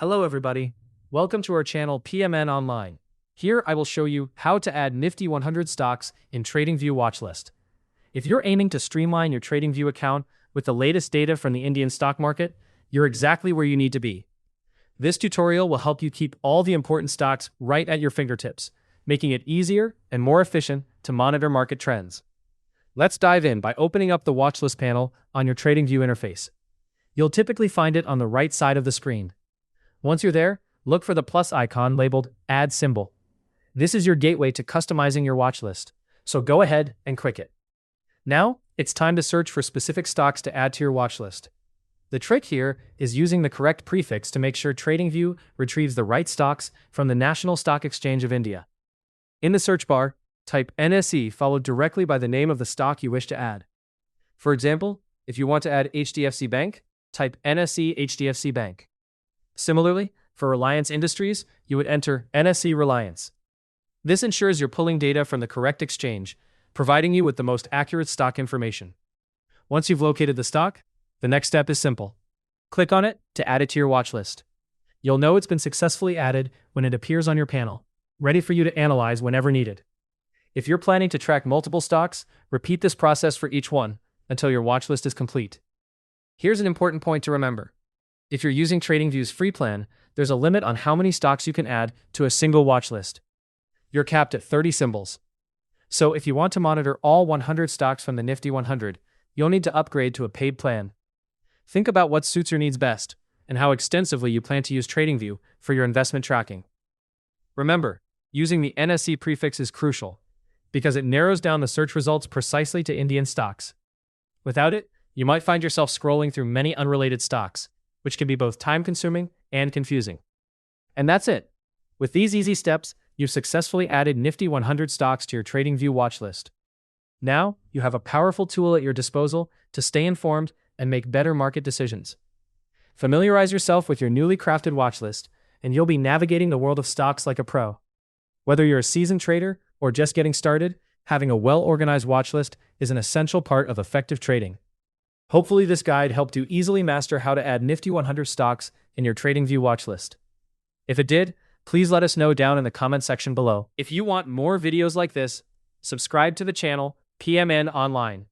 Hello everybody. Welcome to our channel PMN Online. Here I will show you how to add Nifty 100 stocks in TradingView Watchlist. If you're aiming to streamline your TradingView account with the latest data from the Indian stock market, you're exactly where you need to be. This tutorial will help you keep all the important stocks right at your fingertips, making it easier and more efficient to monitor market trends. Let's dive in by opening up the Watchlist panel on your TradingView interface. You'll typically find it on the right side of the screen. Once you're there, look for the plus icon labeled Add Symbol. This is your gateway to customizing your watch list, so go ahead and click it. Now, it's time to search for specific stocks to add to your watch list. The trick here is using the correct prefix to make sure TradingView retrieves the right stocks from the National Stock Exchange of India. In the search bar, type NSE followed directly by the name of the stock you wish to add. For example, if you want to add HDFC Bank, type NSE HDFC Bank. Similarly, for Reliance Industries, you would enter NSE Reliance. This ensures you're pulling data from the correct exchange, providing you with the most accurate stock information. Once you've located the stock, the next step is simple. Click on it to add it to your watch list. You'll know it's been successfully added when it appears on your panel, ready for you to analyze whenever needed. If you're planning to track multiple stocks, repeat this process for each one until your watch list is complete. Here's an important point to remember. If you're using TradingView's free plan, there's a limit on how many stocks you can add to a single watch list. You're capped at 30 symbols. So if you want to monitor all 100 stocks from the Nifty 100, you'll need to upgrade to a paid plan. Think about what suits your needs best and how extensively you plan to use TradingView for your investment tracking. Remember, using the NSE prefix is crucial because it narrows down the search results precisely to Indian stocks. Without it, you might find yourself scrolling through many unrelated stocks, which can be both time-consuming and confusing. And that's it. With these easy steps, you've successfully added Nifty 100 stocks to your TradingView watch list. Now, you have a powerful tool at your disposal to stay informed and make better market decisions. Familiarize yourself with your newly crafted watch list, and you'll be navigating the world of stocks like a pro. Whether you're a seasoned trader or just getting started, having a well-organized watch list is an essential part of effective trading. Hopefully this guide helped you easily master how to add Nifty 100 stocks in your TradingView watch list. If it did, please let us know down in the comment section below. If you want more videos like this, subscribe to the channel PMN Online.